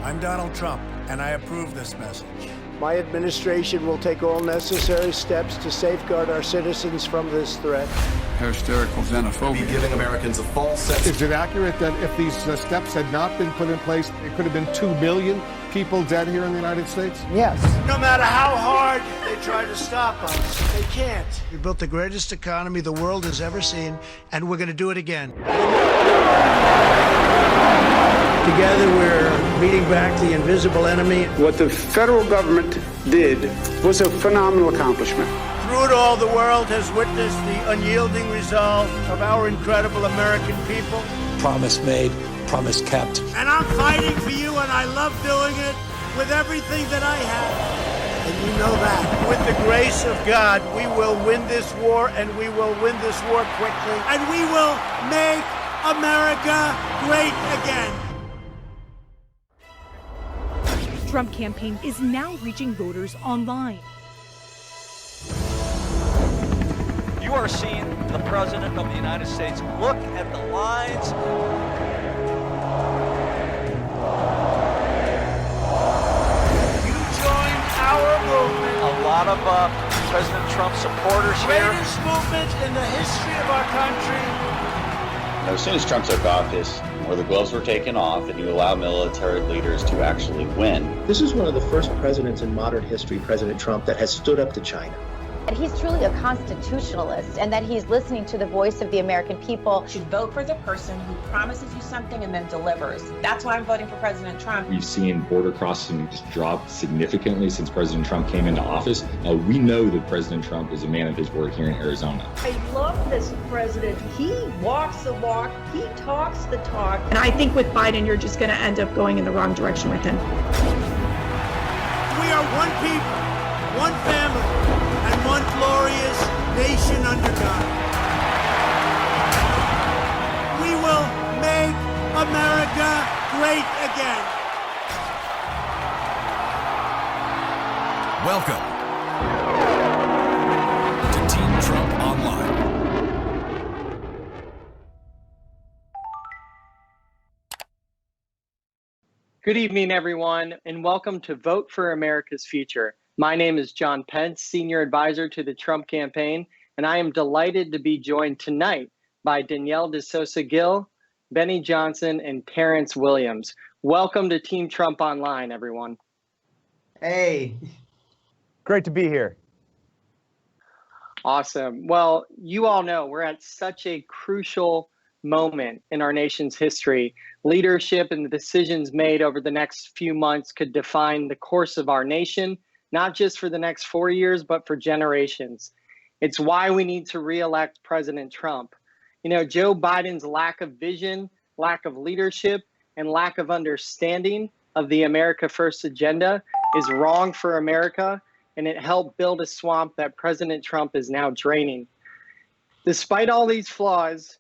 I'm Donald Trump, and I approve this message. My administration will take all necessary steps to safeguard our citizens from this threat. Hysterical xenophobia. Be giving Americans a false sense. Is it accurate that if these steps had not been put in place, it could have been 2 million people dead here in the United States? Yes. No matter how hard they try to stop us, they can't. We built the greatest economy the world has ever seen, and we're going to do it again. Together, we're beating back the invisible enemy. What the federal government did was a phenomenal accomplishment. Through it all, the world has witnessed the unyielding resolve of our incredible American people. Promise made, promise kept. And I'm fighting for you, and I love doing it with everything that I have. And you know that. With the grace of God, we will win this war, and we will win this war quickly. And we will make America great again. Trump campaign is now reaching voters online. You are seeing the President of the United States. Look at the lines. You join our movement. A lot of President Trump supporters here. Greatest movement in the history of our country. As soon as Trump took office, where the gloves were taken off and you allow military leaders to actually win. This is one of the first presidents in modern history, President Trump, that has stood up to China. And he's truly a constitutionalist, and that he's listening to the voice of the American people. You should vote for the person who promises you something and then delivers. That's why I'm voting for President Trump. We've seen border crossings drop significantly since President Trump came into office. We know that President Trump is a man of his word here in Arizona. I love this president. He walks the walk, he talks the talk. And I think with Biden, you're just going to end up going in the wrong direction with him. We are one people, one family, and one glorious nation under God. We will make America great again. Welcome to Team Trump Online. Good evening, everyone, and welcome to Vote for America's Future. My name is John Pence, Senior Advisor to the Trump campaign, and I am delighted to be joined tonight by Danielle DeSosa-Gill, Benny Johnson, and Terrence Williams. Welcome to Team Trump Online, everyone. Hey. Great to be here. Awesome. Well, you all know we're at such a crucial moment in our nation's history. Leadership and the decisions made over the next few months could define the course of our nation, not just for the next 4 years, but for generations. It's why we need to re-elect President Trump. You know, Joe Biden's lack of vision, lack of leadership, and lack of understanding of the America First agenda is wrong for America, and it helped build a swamp that President Trump is now draining. Despite all these flaws,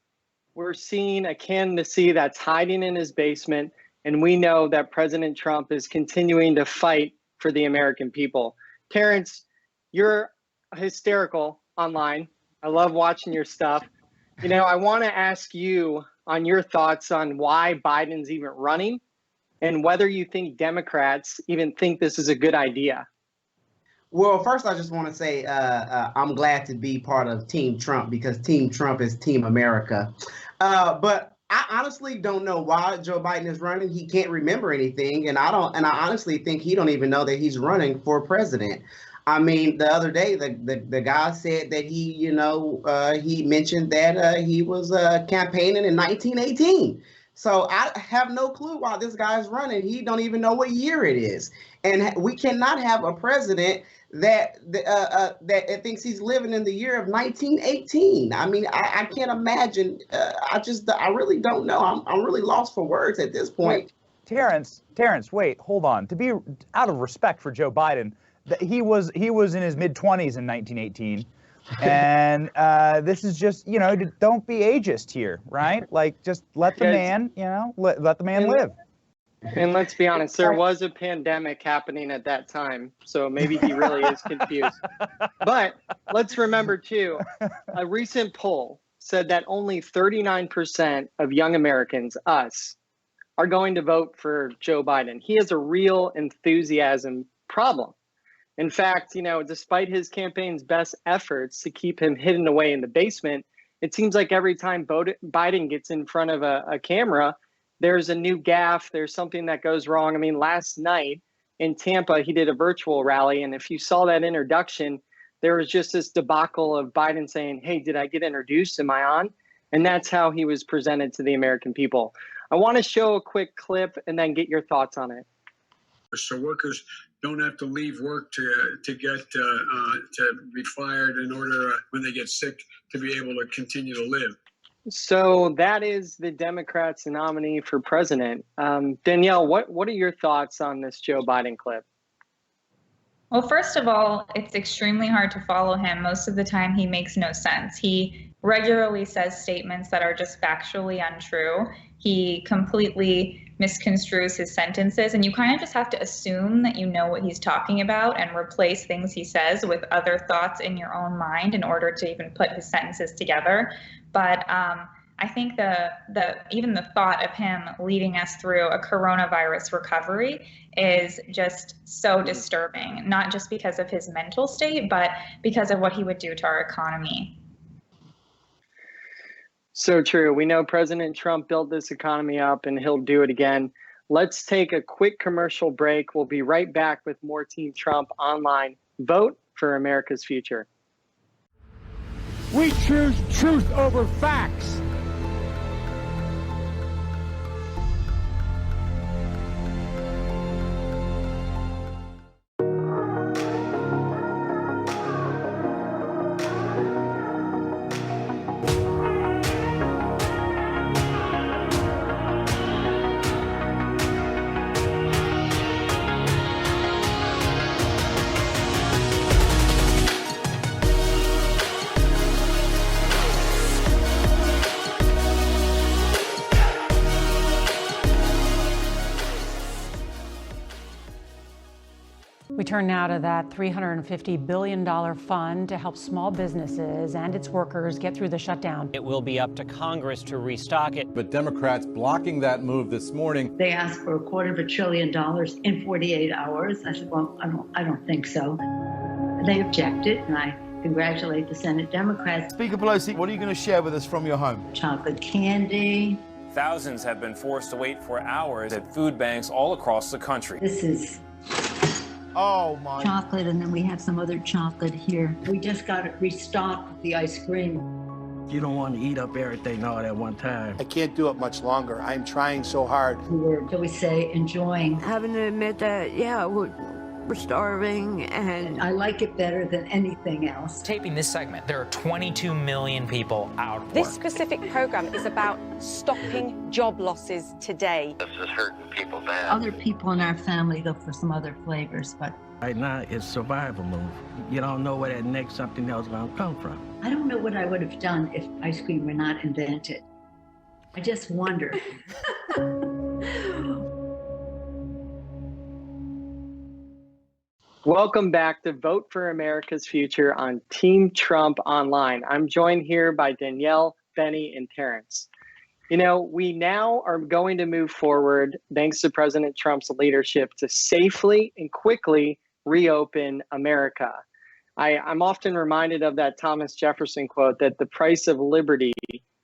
we're seeing a candidacy that's hiding in his basement, and we know that President Trump is continuing to fight for the American people. Terrence, you're hysterical online. I love watching your stuff. You know, I want to ask you on your thoughts on why Biden's even running and whether you think Democrats even think this is a good idea. Well, first, I just want to say I'm glad to be part of Team Trump because Team Trump is Team America. But I honestly don't know why Joe Biden is running. He can't remember anything, and I honestly think he don't even know that he's running for president. I mean, the other day, the guy said that he mentioned that he was campaigning in 1918. So I have no clue why this guy's running. He don't even know what year it is, and we cannot have a president that thinks he's living in the year of 1918. I mean, I can't imagine. I really don't know. I'm really lost for words at this point. Terrence, wait, hold on. To be out of respect for Joe Biden, he was in his mid-20s in 1918. And this is just, don't be ageist here, right? Like, just let the man, let the man live. And let's be honest, there was a pandemic happening at that time, so maybe he really is confused. But let's remember, too, a recent poll said that only 39% of young Americans, us, are going to vote for Joe Biden. He has a real enthusiasm problem. In fact, despite his campaign's best efforts to keep him hidden away in the basement, it seems like every time Biden gets in front of a camera, there's a new gaffe, there's something that goes wrong. I mean, last night in Tampa, he did a virtual rally, and if you saw that introduction, there was just this debacle of Biden saying, "Hey, did I get introduced? Am I on?" And that's how he was presented to the American people. I want to show a quick clip and then get your thoughts on it. So workers don't have to leave work to be fired in order when they get sick to be able to continue to live. So that is the Democrats' nominee for president. Danielle, what are your thoughts on this Joe Biden clip? Well, first of all, it's extremely hard to follow him. Most of the time, he makes no sense. He regularly says statements that are just factually untrue. He completely misconstrues his sentences, and you kind of just have to assume that you know what he's talking about and replace things he says with other thoughts in your own mind in order to even put his sentences together. But I think even the thought of him leading us through a coronavirus recovery is just so disturbing, not just because of his mental state, but because of what he would do to our economy. So true. We know President Trump built this economy up and he'll do it again. Let's take a quick commercial break. We'll be right back with more Team Trump online. Vote for America's future. We choose truth over facts. We turn now to that $350 billion fund to help small businesses and its workers get through the shutdown. It will be up to Congress to restock it. But Democrats blocking that move this morning. They asked for $250 billion in 48 hours. I said, well, I don't think so. They objected, and I congratulate the Senate Democrats. Speaker Pelosi, what are you going to share with us from your home? Chocolate candy. Thousands have been forced to wait for hours at food banks all across the country. This is chocolate, and then we have some other chocolate here. We just got it restocked with the ice cream. You don't want to eat up everything all at one time. I can't do it much longer. I'm trying so hard. We were, shall we say, enjoying. Having to admit that, yeah, we're starving, and I like it better than anything else. Taping this segment, there are 22 million people out of work. This specific program is about stopping job losses today. This is hurting people bad. Other people in our family look for some other flavors, but right now it's survival mode. You don't know where that next something else is going to come from. I don't know what I would have done if ice cream were not invented. I just wonder. Welcome back to Vote for America's Future on Team Trump Online. I'm joined here by Danielle, Benny, and Terrence. You know, we now are going to move forward, thanks to President Trump's leadership, to safely and quickly reopen America. I'm often reminded of that Thomas Jefferson quote that the price of liberty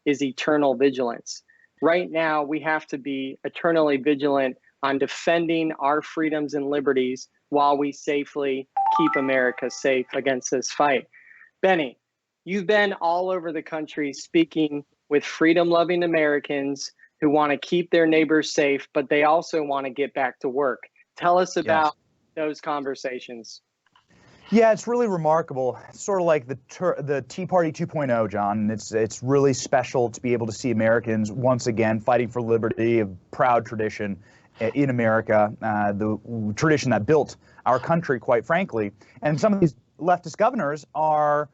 is eternal vigilance. Right now, we have to be eternally vigilant on defending our freedoms and liberties while we safely keep America safe against this fight. Benny, you've been all over the country speaking with freedom-loving Americans who want to keep their neighbors safe, but they also want to get back to work. Tell us about those conversations. Yeah, it's really remarkable. It's sort of like the Tea Party 2.0, John. It's really special to be able to see Americans once again fighting for liberty, a proud tradition in America, the tradition that built our country, quite frankly. And some of these leftist governors are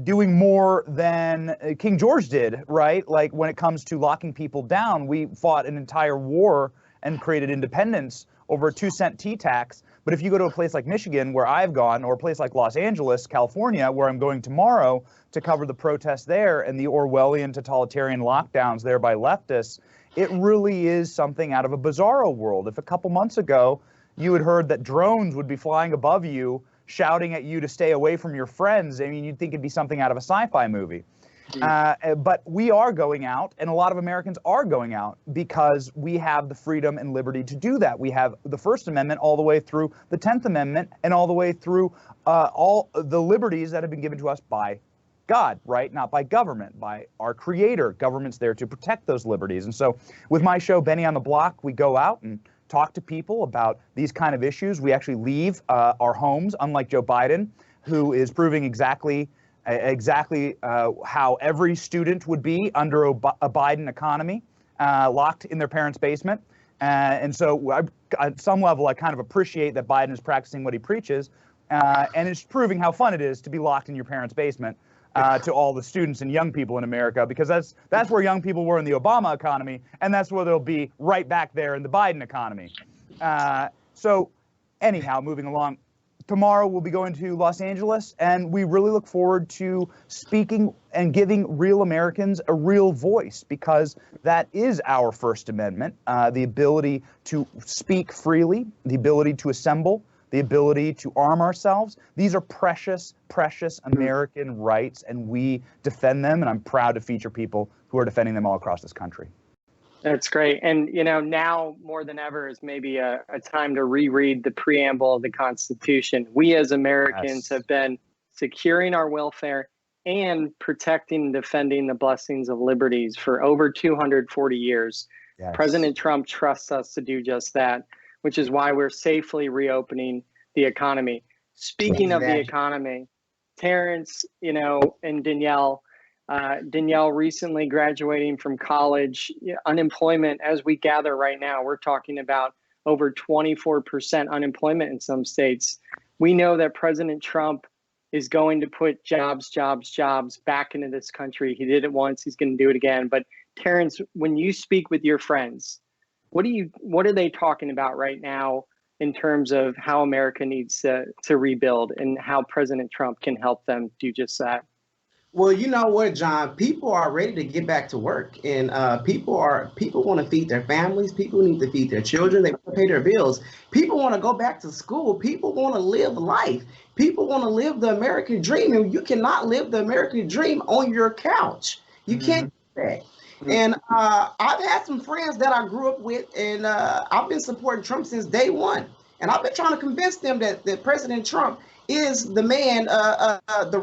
doing more than King George did, right? Like when it comes to locking people down, we fought an entire war and created independence over a 2-cent tea tax. But if you go to a place like Michigan, where I've gone, or a place like Los Angeles, California, where I'm going tomorrow to cover the protests there and the Orwellian totalitarian lockdowns there by leftists, it really is something out of a bizarro world. If a couple months ago you had heard that drones would be flying above you, shouting at you to stay away from your friends, I mean, you'd think it'd be something out of a sci-fi movie. But we are going out, and a lot of Americans are going out because we have the freedom and liberty to do that. We have the First Amendment all the way through the 10th Amendment and all the way through all the liberties that have been given to us by God, right? Not by government, by our creator. Government's there to protect those liberties. And so with my show, Benny on the Block, we go out and talk to people about these kind of issues. We actually leave our homes, unlike Joe Biden, who is proving exactly how every student would be under a Biden economy, locked in their parents' basement. And so at some level, I kind of appreciate that Biden is practicing what he preaches, and it's proving how fun it is to be locked in your parents' basement to all the students and young people in America, because that's where young people were in the Obama economy, and that's where they'll be right back there in the Biden economy. So anyhow, moving along. Tomorrow we'll be going to Los Angeles, and we really look forward to speaking and giving real Americans a real voice, because that is our First Amendment, the ability to speak freely, the ability to assemble, the ability to arm ourselves. These are precious, precious American rights, and we defend them, and I'm proud to feature people who are defending them all across this country. That's great. And, now more than ever is maybe a time to reread the preamble of the Constitution. We as Americans have been securing our welfare and protecting and defending the blessings of liberties for over 240 years. Yes. President Trump trusts us to do just that, which is why we're safely reopening the economy. Speaking of the economy, Terrence, and Danielle, recently graduating from college, unemployment as we gather right now, we're talking about over 24% unemployment in some states. We know that President Trump is going to put jobs back into this country. He did it once, he's going to do it again. But Terrence, when you speak with your friends, what are they talking about right now in terms of how America needs to rebuild and how President Trump can help them do just that? Well, you know what, John? People are ready to get back to work, and people want to feed their families. People need to feed their children. They want to pay their bills. People want to go back to school. People want to live life. People want to live the American dream, and you cannot live the American dream on your couch. You can't do that. And I've had some friends that I grew up with, and I've been supporting Trump since day one. And I've been trying to convince them that President Trump is the man, the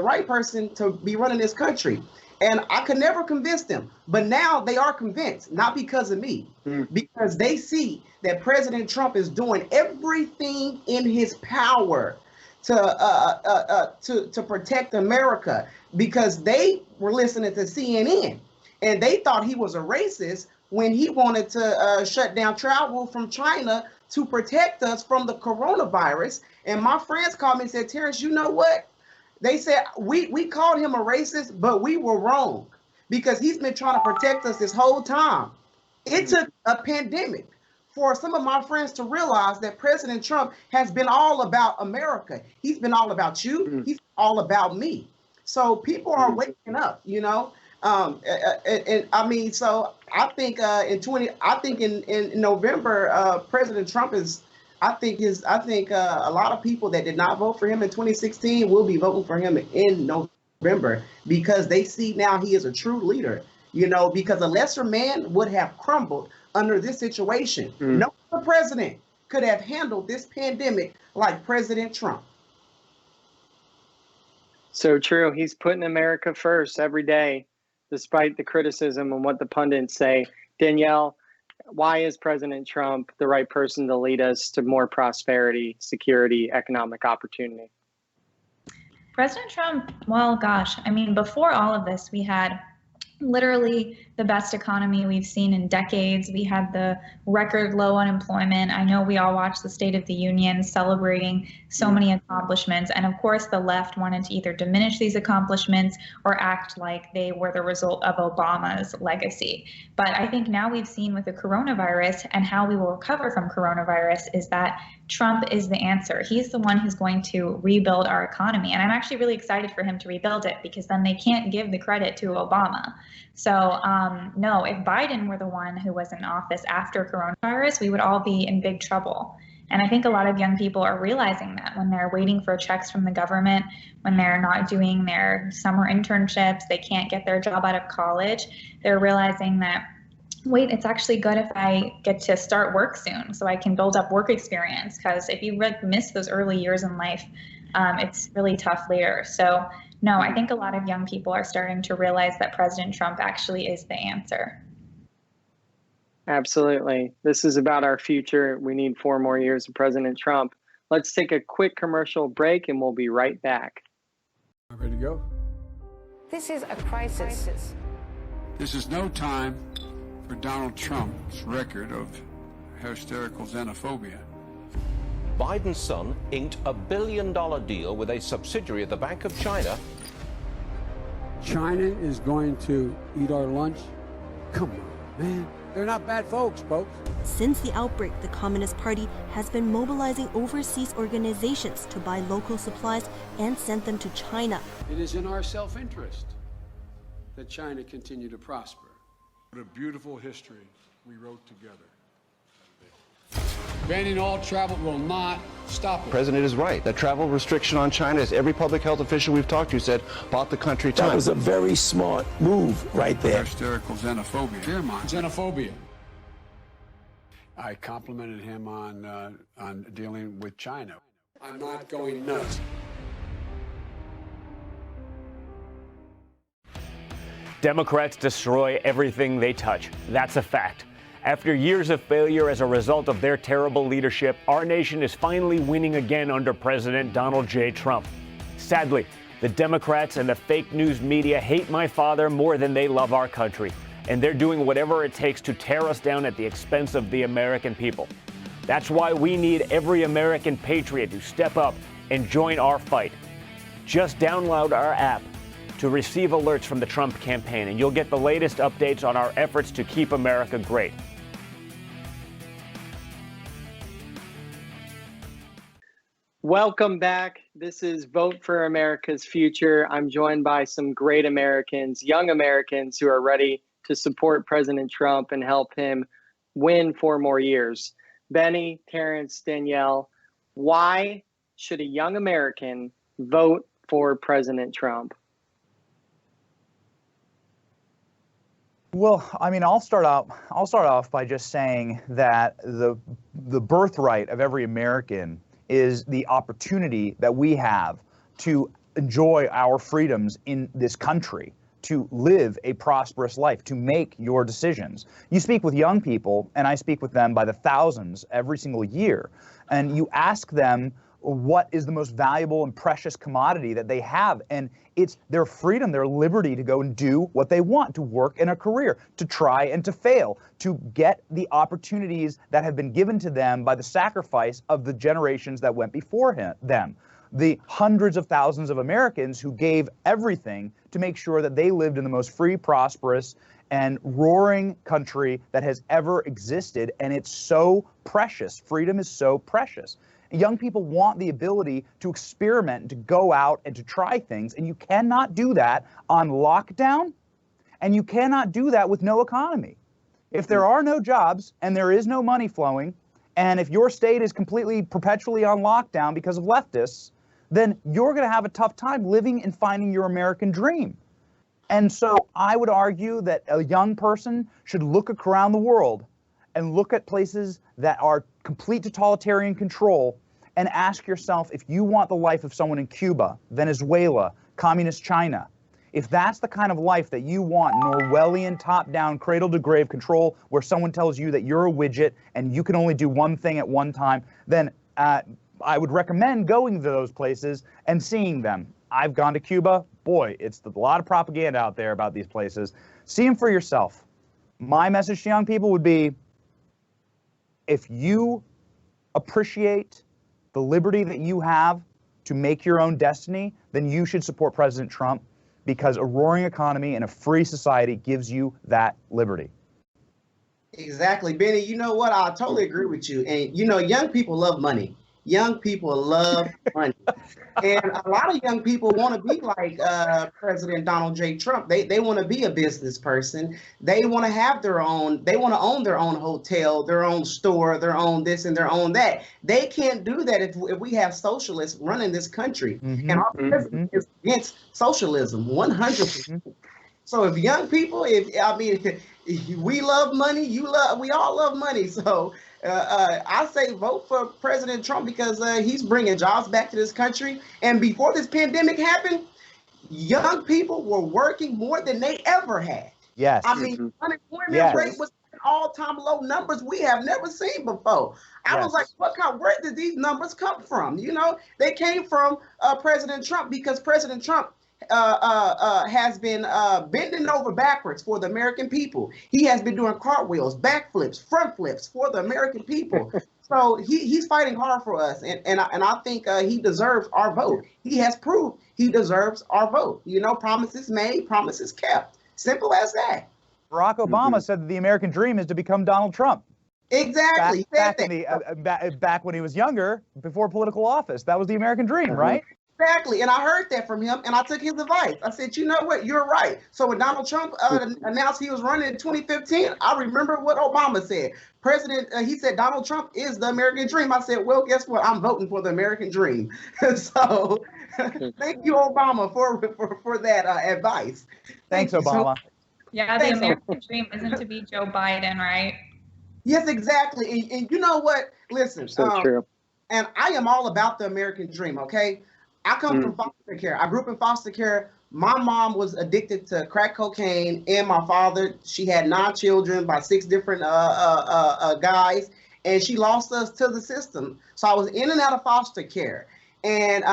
right person to be running this country. And I could never convince them. But now they are convinced, not because of me, because they see that President Trump is doing everything in his power to protect America, because they were listening to CNN and they thought he was a racist when he wanted to shut down travel from China to protect us from the coronavirus. And my friends called me and said, Terrence, you know what? They said, we called him a racist, but we were wrong, because he's been trying to protect us this whole time. It took a pandemic for some of my friends to realize that President Trump has been all about America. He's been all about you. He's all about me. So people are waking up, and I mean, so I think in November, President Trump is, I think a lot of people that did not vote for him in 2016 will be voting for him in November, because they see now he is a true leader, because a lesser man would have crumbled under this situation. No other president could have handled this pandemic like President Trump. So true. He's putting America first every day, despite the criticism and what the pundits say. Danielle, why is President Trump the right person to lead us to more prosperity, security, economic opportunity? President Trump, well, gosh, I mean, before all of this, we had literally the best economy we've seen in decades. We had the record low unemployment. I know we all watched the State of the Union celebrating so many accomplishments. And of course, the left wanted to either diminish these accomplishments or act like they were the result of Obama's legacy. But I think now we've seen with the coronavirus and how we will recover from coronavirus is that Trump is the answer. He's the one who's going to rebuild our economy. And I'm actually really excited for him to rebuild it, because then they can't give the credit to Obama. So no, if Biden were the one who was in office after coronavirus, we would all be in big trouble. And I think a lot of young people are realizing that when they're waiting for checks from the government, when they're not doing their summer internships, they can't get their job out of college, they're realizing that, wait, it's actually good if I get to start work soon so I can build up work experience. Because if you miss those early years in life, it's really tough later. So no, I think a lot of young people are starting to realize that President Trump actually is the answer. Absolutely. This is about our future. We need 4 more years of President Trump. Let's take a quick commercial break and we'll be right back. Ready to go? This is a crisis. This is no time for Donald Trump's record of hysterical xenophobia. Biden's son inked a $1 billion deal with a subsidiary of the Bank of China. China is going to eat our lunch? Come on, man. They're not bad folks. Since the outbreak, the Communist Party has been mobilizing overseas organizations to buy local supplies and send them to China. It is in our self-interest that China continue to prosper. What a beautiful history we wrote together. Banning all travel will not stop it. The president is right. The travel restriction on China, as every public health official we've talked to said, bought the country time. That was a very smart move right there. Hysterical xenophobia. Xenophobia. I complimented him on dealing with China. I'm not going nuts. Democrats destroy everything they touch. That's a fact. After years of failure as a result of their terrible leadership, our nation is finally winning again under President Donald J. Trump. Sadly, the Democrats and the fake news media hate my father more than they love our country, and they're doing whatever it takes to tear us down at the expense of the American people. That's why we need every American patriot to step up and join our fight. Just download our app to receive alerts from the Trump campaign, and you'll get the latest updates on our efforts to keep America great. Welcome back. This is Vote for America's Future. I'm joined by some great Americans, young Americans who are ready to support President Trump and help him win 4 more years. Benny, Terrence, Danielle, why should a young American vote for President Trump? Well, I mean, I'll start off by just saying that the birthright of every American is the opportunity that we have to enjoy our freedoms in this country, to live a prosperous life, to make your decisions. You speak with young people, and I speak with them by the thousands every single year, and you ask them what is the most valuable and precious commodity that they have, and it's their freedom, their liberty to go and do what they want, to work in a career, to try and to fail, to get the opportunities that have been given to them by the sacrifice of the generations that went before them. The hundreds of thousands of Americans who gave everything to make sure that they lived in the most free, prosperous, and roaring country that has ever existed, and it's so precious. Freedom is so precious. Young people want the ability to experiment and to go out and to try things, and you cannot do that on lockdown, and you cannot do that with no economy. If there are no jobs and there is no money flowing, and if your state is completely perpetually on lockdown because of leftists, then you're going to have a tough time living and finding your American dream. And so I would argue that a young person should look around the world and look at places that are complete totalitarian control and ask yourself, if you want the life of someone in Cuba, Venezuela, communist China, if that's the kind of life that you want, an Orwellian top-down cradle-to-grave control where someone tells you that you're a widget and you can only do one thing at one time, then I would recommend going to those places and seeing them. I've gone to Cuba, boy, it's a lot of propaganda out there about these places. See them for yourself. My message to young people would be, if you appreciate the liberty that you have to make your own destiny, then you should support President Trump, because a roaring economy and a free society gives you that liberty. Exactly, Benny. You know what? I totally agree with you. And you know, young people love money. Young people love money. And a lot of young people want to be like President Donald J. Trump. They want to be a business person. They want to have their own, they want to own their own hotel, their own store, their own this and their own that. They can't do that if we have socialists running this country. And our president is against socialism, 100%. So if young people, we love money, we all love money. So I say vote for President Trump, because he's bringing jobs back to this country. And before this pandemic happened, young people were working more than they ever had. Yes. I mean, unemployment rate was at all-time low numbers we have never seen before. I was like, where did these numbers come from? You know, they came from President Trump, because President Trump has been bending over backwards for the American people. He has been doing cartwheels, backflips, front flips for the American people. So he's fighting hard for us, and I think he deserves our vote. He has proved he deserves our vote. You know, promises made, promises kept. Simple as that. Barack Obama said that the American dream is to become Donald Trump. Exactly. Back when he was younger, before political office, that was the American dream, right? Exactly, and I heard that from him, and I took his advice. I said, you know what, you're right. So when Donald Trump announced he was running in 2015, I remember what Obama said. He said Donald Trump is the American dream. I said, well, guess what? I'm voting for the American dream. So thank you, Obama, for that advice. Thanks, Obama. Yeah, the American dream isn't to be Joe Biden, right? Yes, exactly. And you know what? Listen, So true. And I am all about the American dream, okay? I come from foster care. I grew up in foster care. My mom was addicted to crack cocaine, and my father, she had 9 children by 6 different guys, and she lost us to the system. So I was in and out of foster care. And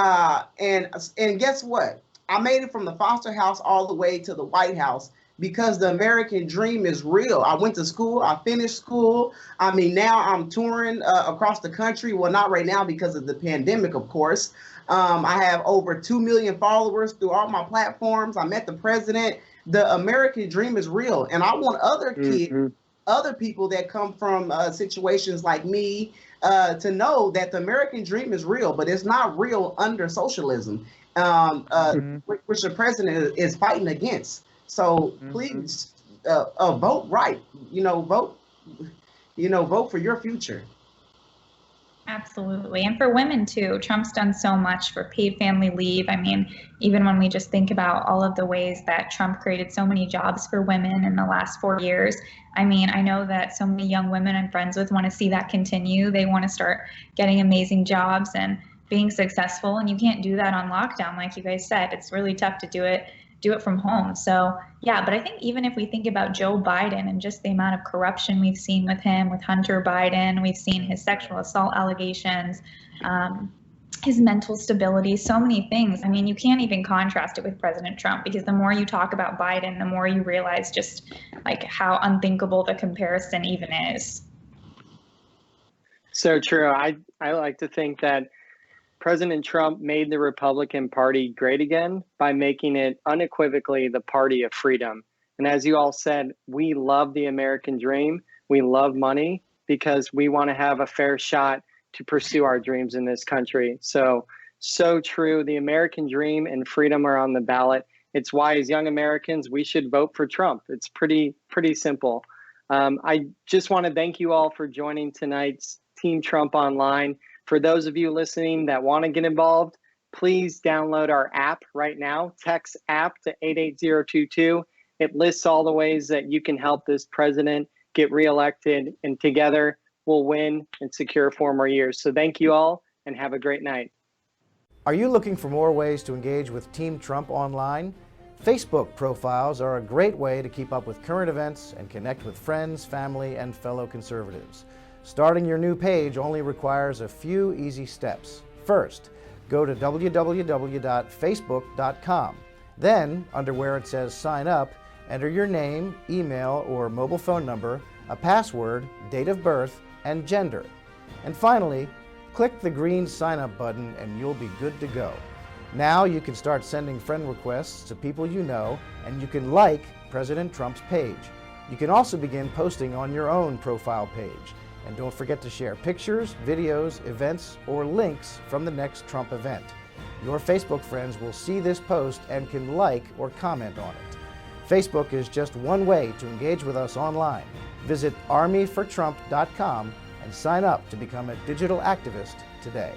guess what? I made it from the foster house all the way to the White House, because the American dream is real. I went to school, I finished school. I mean, now I'm touring across the country. Well, not right now because of the pandemic, of course. I have over 2 million followers through all my platforms. I met the president. The American dream is real. And I want other kids, other people that come from situations like me to know that the American dream is real, but it's not real under socialism, which the president is fighting against. So please vote right. Vote for your future. Absolutely. And for women too, Trump's done so much for paid family leave. I mean, even when we just think about all of the ways that Trump created so many jobs for women in the last 4 years. I mean, I know that so many young women I'm friends with want to see that continue. They want to start getting amazing jobs and being successful. And you can't do that on lockdown. Like you guys said, it's really tough to do it from home. So yeah, but I think even if we think about Joe Biden and just the amount of corruption we've seen with him, with Hunter Biden, we've seen his sexual assault allegations, his mental stability, so many things. I mean, you can't even contrast it with President Trump, because the more you talk about Biden, the more you realize just like how unthinkable the comparison even is. So true. I like to think that President Trump made the Republican Party great again by making it unequivocally the party of freedom. And as you all said, we love the American dream. We love money because we want to have a fair shot to pursue our dreams in this country. So true. The American dream and freedom are on the ballot. It's why, as young Americans, we should vote for Trump. It's pretty simple. I just want to thank you all for joining tonight's Team Trump Online. For those of you listening that want to get involved, please download our app right now. Text app to 88022. It lists all the ways that you can help this president get reelected, and together we'll win and secure 4 more years. So thank you all and have a great night. Are you looking for more ways to engage with Team Trump online? Facebook profiles are a great way to keep up with current events and connect with friends, family, and fellow conservatives. Starting your new page only requires a few easy steps. First, go to www.facebook.com Then, under where it says Sign Up, enter your name, email, or mobile phone number, a password, date of birth, and gender. And finally, click the green Sign Up button and you'll be good to go. Now you can start sending friend requests to people you know, and you can like President Trump's page. You can also begin posting on your own profile page. And don't forget to share pictures, videos, events, or links from the next Trump event. Your Facebook friends will see this post and can like or comment on it. Facebook is just one way to engage with us online. Visit armyfortrump.com and sign up to become a digital activist today.